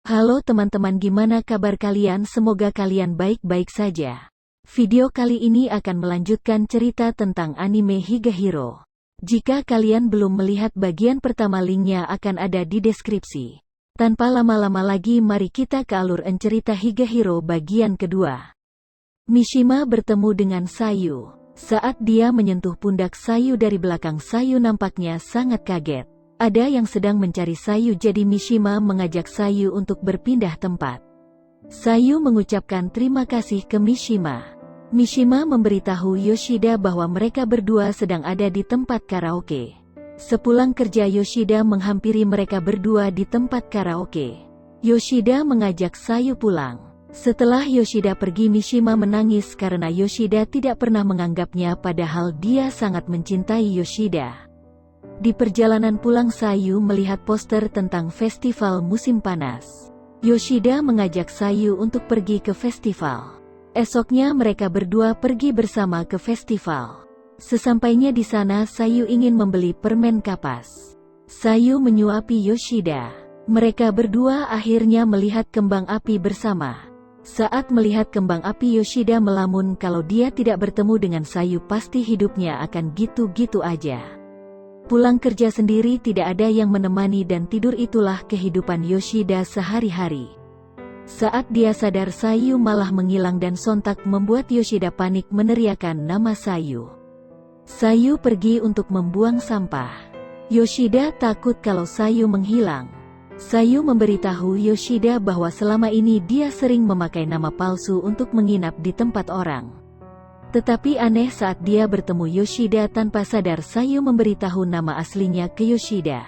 Halo teman-teman, gimana kabar kalian? Semoga kalian baik-baik saja. Video kali ini akan melanjutkan cerita tentang anime Higehiro. Jika kalian belum melihat bagian pertama, linknya akan ada di deskripsi. Tanpa lama-lama lagi, mari kita ke alur cerita Higehiro bagian kedua. Mishima bertemu dengan Sayu. Saat dia menyentuh pundak Sayu dari belakang, Sayu nampaknya sangat kaget. Ada yang sedang mencari Sayu, jadi Mishima mengajak Sayu untuk berpindah tempat. Sayu mengucapkan terima kasih ke Mishima. Mishima memberitahu Yoshida bahwa mereka berdua sedang ada di tempat karaoke. Sepulang kerja, Yoshida menghampiri mereka berdua di tempat karaoke. Yoshida mengajak Sayu pulang. Setelah Yoshida pergi, Mishima menangis karena Yoshida tidak pernah menganggapnya, padahal dia sangat mencintai Yoshida. Di perjalanan pulang, Sayu melihat poster tentang festival musim panas. Yoshida mengajak Sayu untuk pergi ke festival. Esoknya mereka berdua pergi bersama ke festival. Sesampainya di sana, Sayu ingin membeli permen kapas. Sayu menyuapi Yoshida. Mereka berdua akhirnya melihat kembang api bersama. Saat melihat kembang api, Yoshida melamun kalau dia tidak bertemu dengan Sayu pasti hidupnya akan gitu-gitu aja. Pulang kerja sendiri, tidak ada yang menemani dan tidur, itulah kehidupan Yoshida sehari-hari. Saat dia sadar, Sayu malah menghilang dan sontak membuat Yoshida panik meneriakkan nama Sayu. Sayu pergi untuk membuang sampah. Yoshida takut kalau Sayu menghilang. Sayu memberitahu Yoshida bahwa selama ini dia sering memakai nama palsu untuk menginap di tempat orang. Tetapi aneh, saat dia bertemu Yoshida, tanpa sadar Sayu memberitahu nama aslinya ke Yoshida.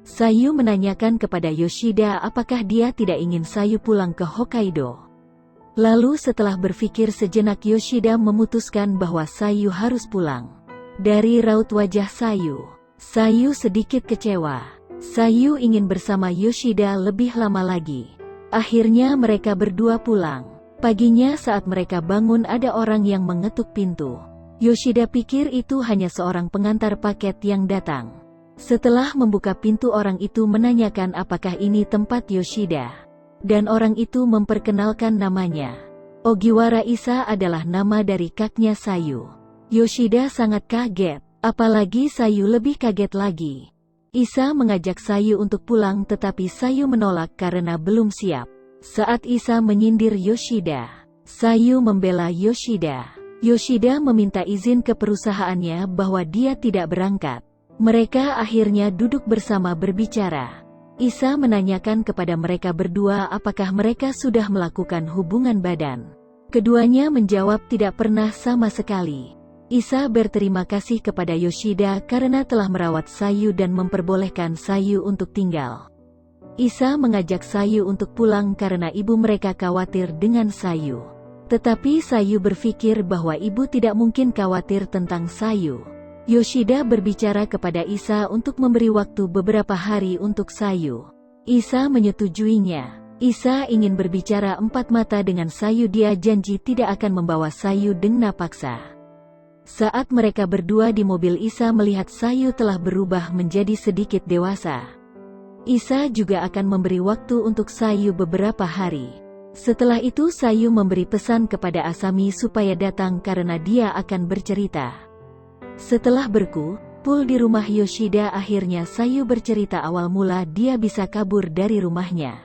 Sayu menanyakan kepada Yoshida apakah dia tidak ingin Sayu pulang ke Hokkaido. Lalu setelah berpikir sejenak, Yoshida memutuskan bahwa Sayu harus pulang. Dari raut wajah Sayu, Sayu sedikit kecewa. Sayu ingin bersama Yoshida lebih lama lagi. Akhirnya mereka berdua pulang. Paginya saat mereka bangun, ada orang yang mengetuk pintu. Yoshida pikir itu hanya seorang pengantar paket yang datang. Setelah membuka pintu, orang itu menanyakan apakah ini tempat Yoshida. Dan orang itu memperkenalkan namanya. Ogiwara Isa adalah nama dari kaknya Sayu. Yoshida sangat kaget, apalagi Sayu lebih kaget lagi. Isa mengajak Sayu untuk pulang, tetapi Sayu menolak karena belum siap. Saat Isa menyindir Yoshida, Sayu membela Yoshida. Yoshida meminta izin ke perusahaannya bahwa dia tidak berangkat. Mereka akhirnya duduk bersama berbicara. Isa menanyakan kepada mereka berdua apakah mereka sudah melakukan hubungan badan. Keduanya menjawab tidak pernah sama sekali. Isa berterima kasih kepada Yoshida karena telah merawat Sayu dan memperbolehkan Sayu untuk tinggal. Isa mengajak Sayu untuk pulang karena ibu mereka khawatir dengan Sayu. Tetapi Sayu berpikir bahwa ibu tidak mungkin khawatir tentang Sayu. Yoshida berbicara kepada Isa untuk memberi waktu beberapa hari untuk Sayu. Isa menyetujuinya. Isa ingin berbicara empat mata dengan Sayu. Dia janji tidak akan membawa Sayu dengan paksa. Saat mereka berdua di mobil, Isa melihat Sayu telah berubah menjadi sedikit dewasa. Isa juga akan memberi waktu untuk Sayu beberapa hari. Setelah itu Sayu memberi pesan kepada Asami supaya datang karena dia akan bercerita. Setelah berkumpul di rumah Yoshida, akhirnya Sayu bercerita awal mula dia bisa kabur dari rumahnya.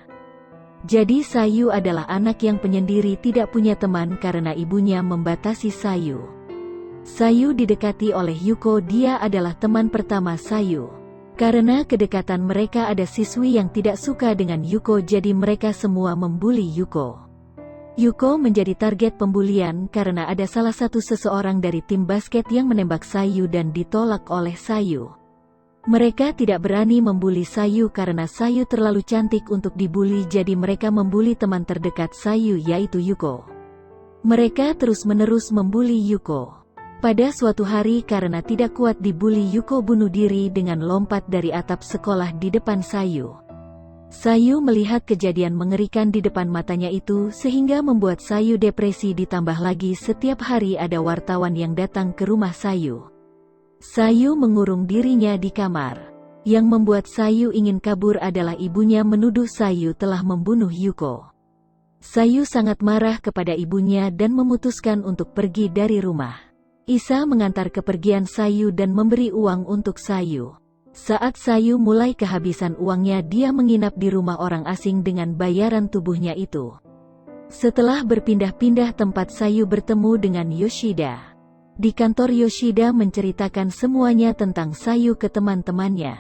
Jadi Sayu adalah anak yang penyendiri, tidak punya teman karena ibunya membatasi Sayu. Sayu didekati oleh Yuko, dia adalah teman pertama Sayu. Karena kedekatan mereka, ada siswi yang tidak suka dengan Yuko, jadi mereka semua membuli Yuko. Yuko menjadi target pembulian karena ada salah satu seseorang dari tim basket yang menembak Sayu dan ditolak oleh Sayu. Mereka tidak berani membuli Sayu karena Sayu terlalu cantik untuk dibuli, jadi mereka membuli teman terdekat Sayu yaitu Yuko. Mereka terus-menerus membuli Yuko. Pada suatu hari karena tidak kuat dibuli, Yuko bunuh diri dengan lompat dari atap sekolah di depan Sayu. Sayu melihat kejadian mengerikan di depan matanya itu sehingga membuat Sayu depresi, ditambah lagi setiap hari ada wartawan yang datang ke rumah Sayu. Sayu mengurung dirinya di kamar. Yang membuat Sayu ingin kabur adalah ibunya menuduh Sayu telah membunuh Yuko. Sayu sangat marah kepada ibunya dan memutuskan untuk pergi dari rumah. Isa mengantar kepergian Sayu dan memberi uang untuk Sayu. Saat Sayu mulai kehabisan uangnya, dia menginap di rumah orang asing dengan bayaran tubuhnya itu. Setelah berpindah-pindah tempat, Sayu bertemu dengan Yoshida. Di kantor, Yoshida menceritakan semuanya tentang Sayu ke teman-temannya.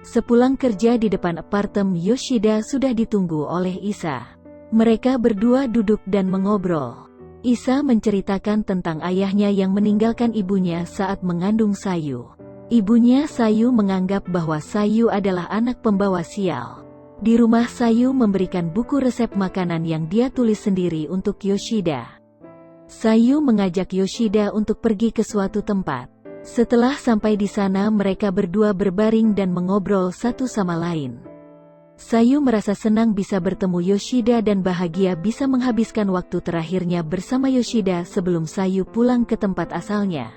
Sepulang kerja, di depan apartemen Yoshida sudah ditunggu oleh Isa. Mereka berdua duduk dan mengobrol. Isa menceritakan tentang ayahnya yang meninggalkan ibunya saat mengandung Sayu. Ibunya Sayu menganggap bahwa Sayu adalah anak pembawa sial. Di rumah, Sayu memberikan buku resep makanan yang dia tulis sendiri untuk Yoshida. Sayu mengajak Yoshida untuk pergi ke suatu tempat. Setelah sampai di sana, mereka berdua berbaring dan mengobrol satu sama lain. Sayu merasa senang bisa bertemu Yoshida dan bahagia bisa menghabiskan waktu terakhirnya bersama Yoshida sebelum Sayu pulang ke tempat asalnya.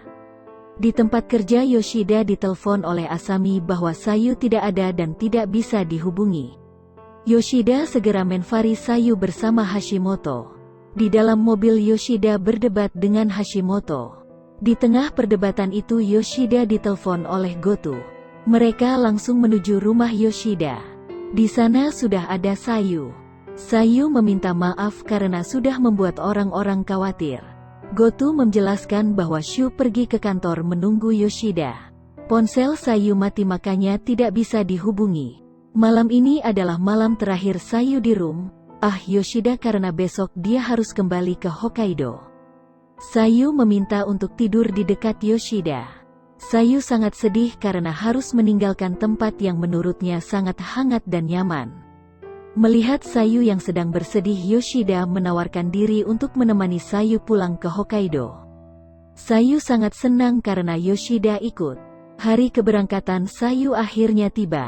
Di tempat kerja, Yoshida ditelepon oleh Asami bahwa Sayu tidak ada dan tidak bisa dihubungi. Yoshida segera menfari Sayu bersama Hashimoto. Di dalam mobil, Yoshida berdebat dengan Hashimoto. Di tengah perdebatan itu, Yoshida ditelepon oleh Goto. Mereka langsung menuju rumah Yoshida. Di sana sudah ada Sayu. Sayu meminta maaf karena sudah membuat orang-orang khawatir. Goto menjelaskan bahwa Shu pergi ke kantor menunggu Yoshida. Ponsel Sayu mati, makanya tidak bisa dihubungi. Malam ini adalah malam terakhir Sayu di rumah Yoshida karena besok dia harus kembali ke Hokkaido. Sayu meminta untuk tidur di dekat Yoshida. Sayu sangat sedih karena harus meninggalkan tempat yang menurutnya sangat hangat dan nyaman. Melihat Sayu yang sedang bersedih, Yoshida menawarkan diri untuk menemani Sayu pulang ke Hokkaido. Sayu sangat senang karena Yoshida ikut. Hari keberangkatan Sayu akhirnya tiba.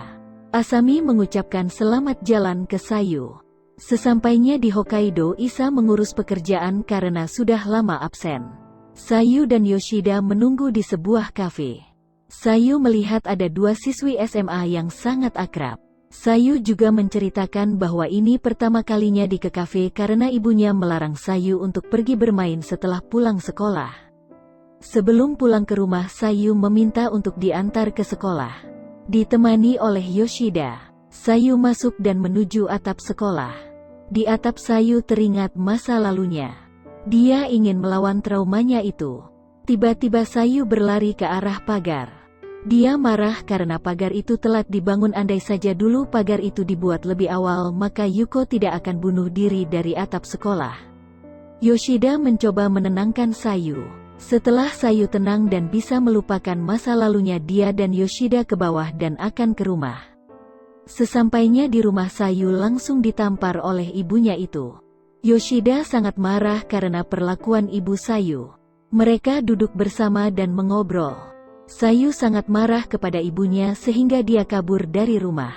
Asami mengucapkan selamat jalan ke Sayu. Sesampainya di Hokkaido, Isa mengurus pekerjaan karena sudah lama absen. Sayu dan Yoshida menunggu di sebuah kafe. Sayu melihat ada dua siswi SMA yang sangat akrab. Sayu juga menceritakan bahwa ini pertama kalinya di ke kafe karena ibunya melarang Sayu untuk pergi bermain setelah pulang sekolah. Sebelum pulang ke rumah, Sayu meminta untuk diantar ke sekolah. Ditemani oleh Yoshida, Sayu masuk dan menuju atap sekolah. Di atap, Sayu teringat masa lalunya. Dia ingin melawan traumanya itu. Tiba-tiba Sayu berlari ke arah pagar. Dia marah karena pagar itu telat dibangun. Andai saja dulu pagar itu dibuat lebih awal, maka Yuko tidak akan bunuh diri dari atap sekolah. Yoshida mencoba menenangkan Sayu. Setelah Sayu tenang dan bisa melupakan masa lalunya, dia dan Yoshida ke bawah dan akan ke rumah. Sesampainya di rumah, Sayu langsung ditampar oleh ibunya itu. Yoshida sangat marah karena perlakuan ibu Sayu. Mereka duduk bersama dan mengobrol. Sayu sangat marah kepada ibunya sehingga dia kabur dari rumah.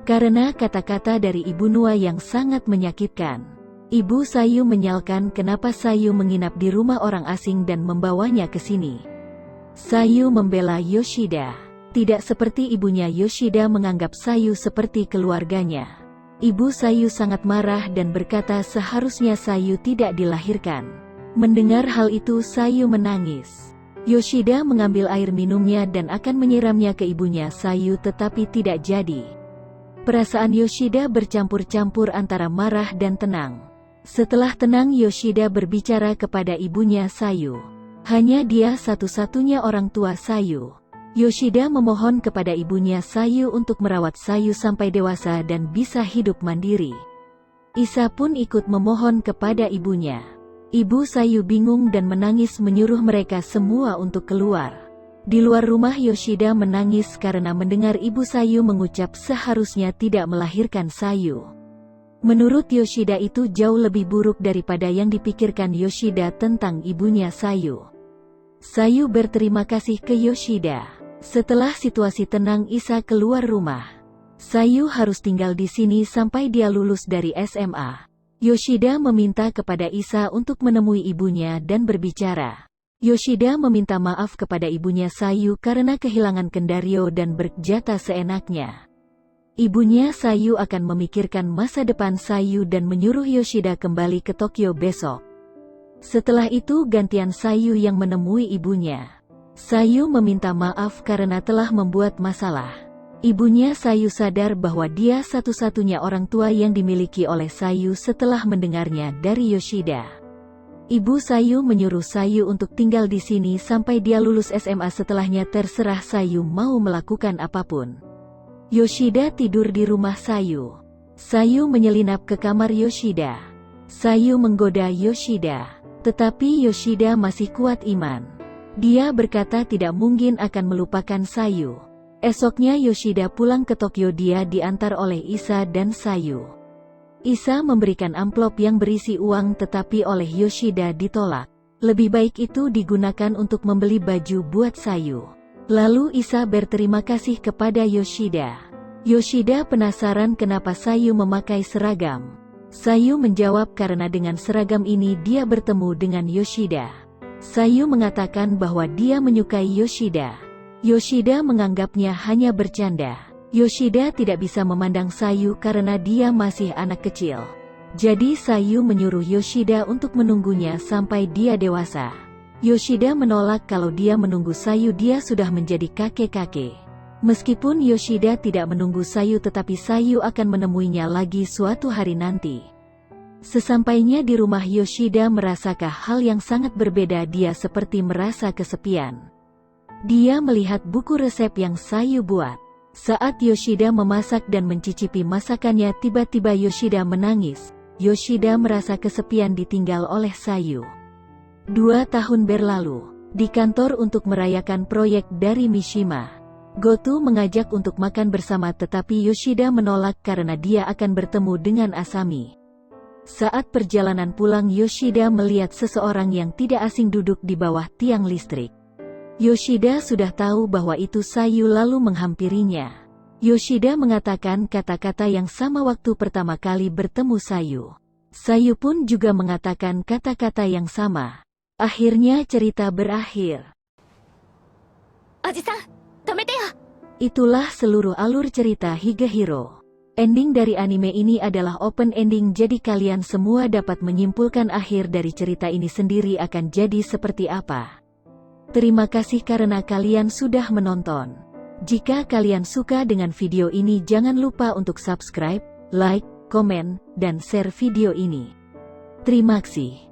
Karena kata-kata dari Ibu Nua yang sangat menyakitkan. Ibu Sayu menyalahkan kenapa Sayu menginap di rumah orang asing dan membawanya ke sini. Sayu membela Yoshida. Tidak seperti ibunya, Yoshida menganggap Sayu seperti keluarganya. Ibu Sayu sangat marah dan berkata seharusnya Sayu tidak dilahirkan. Mendengar hal itu, Sayu menangis. Yoshida mengambil air minumnya dan akan menyiramnya ke ibunya Sayu, tetapi tidak jadi. Perasaan Yoshida bercampur-campur antara marah dan tenang. Setelah tenang, Yoshida berbicara kepada ibunya Sayu. Hanya dia satu-satunya orang tua Sayu. Yoshida memohon kepada ibunya Sayu untuk merawat Sayu sampai dewasa dan bisa hidup mandiri. Isa pun ikut memohon kepada ibunya. Ibu Sayu bingung dan menangis menyuruh mereka semua untuk keluar. Di luar rumah, Yoshida menangis karena mendengar ibu Sayu mengucap seharusnya tidak melahirkan Sayu. Menurut Yoshida itu jauh lebih buruk daripada yang dipikirkan Yoshida tentang ibunya Sayu. Sayu berterima kasih ke Yoshida. Setelah situasi tenang, Isa keluar rumah. Sayu harus tinggal di sini sampai dia lulus dari SMA. Yoshida meminta kepada Isa untuk menemui ibunya dan berbicara. Yoshida meminta maaf kepada ibunya Sayu karena kehilangan Kendario dan berkata seenaknya. Ibunya Sayu akan memikirkan masa depan Sayu dan menyuruh Yoshida kembali ke Tokyo besok. Setelah itu gantian Sayu yang menemui ibunya. Sayu meminta maaf karena telah membuat masalah. Ibunya Sayu sadar bahwa dia satu-satunya orang tua yang dimiliki oleh Sayu setelah mendengarnya dari Yoshida. Ibu Sayu menyuruh Sayu untuk tinggal di sini sampai dia lulus SMA, setelahnya terserah Sayu mau melakukan apapun. Yoshida tidur di rumah Sayu. Sayu menyelinap ke kamar Yoshida. Sayu menggoda Yoshida, tetapi Yoshida masih kuat iman. Dia berkata tidak mungkin akan melupakan Sayu. Esoknya Yoshida pulang ke Tokyo, dia diantar oleh Isa dan Sayu. Isa memberikan amplop yang berisi uang tetapi oleh Yoshida ditolak. Lebih baik itu digunakan untuk membeli baju buat Sayu. Lalu Isa berterima kasih kepada Yoshida. Yoshida penasaran kenapa Sayu memakai seragam. Sayu menjawab karena dengan seragam ini dia bertemu dengan Yoshida. Sayu mengatakan bahwa dia menyukai Yoshida. Yoshida menganggapnya hanya bercanda. Yoshida tidak bisa memandang Sayu karena dia masih anak kecil. Jadi Sayu menyuruh Yoshida untuk menunggunya sampai dia dewasa. Yoshida menolak kalau dia menunggu Sayu, dia sudah menjadi kakek-kakek. Meskipun Yoshida tidak menunggu Sayu, tetapi Sayu akan menemuinya lagi suatu hari nanti. Sesampainya di rumah, Yoshida merasakan hal yang sangat berbeda. Dia seperti merasa kesepian. Dia melihat buku resep yang Sayu buat. Saat Yoshida memasak dan mencicipi masakannya, tiba-tiba Yoshida menangis. Yoshida merasa kesepian ditinggal oleh Sayu. 2 tahun berlalu. Di kantor untuk merayakan proyek dari Mishima, Goto mengajak untuk makan bersama, tetapi Yoshida menolak karena dia akan bertemu dengan Asami. Saat perjalanan pulang, Yoshida melihat seseorang yang tidak asing duduk di bawah tiang listrik. Yoshida sudah tahu bahwa itu Sayu lalu menghampirinya. Yoshida mengatakan kata-kata yang sama waktu pertama kali bertemu Sayu. Sayu pun juga mengatakan kata-kata yang sama. Akhirnya cerita berakhir. Aji-san, tomete ya. Itulah seluruh alur cerita Higehiro. Ending dari anime ini adalah open ending, jadi kalian semua dapat menyimpulkan akhir dari cerita ini sendiri akan jadi seperti apa. Terima kasih karena kalian sudah menonton. Jika kalian suka dengan video ini, jangan lupa untuk subscribe, like, komen, dan share video ini. Terima kasih.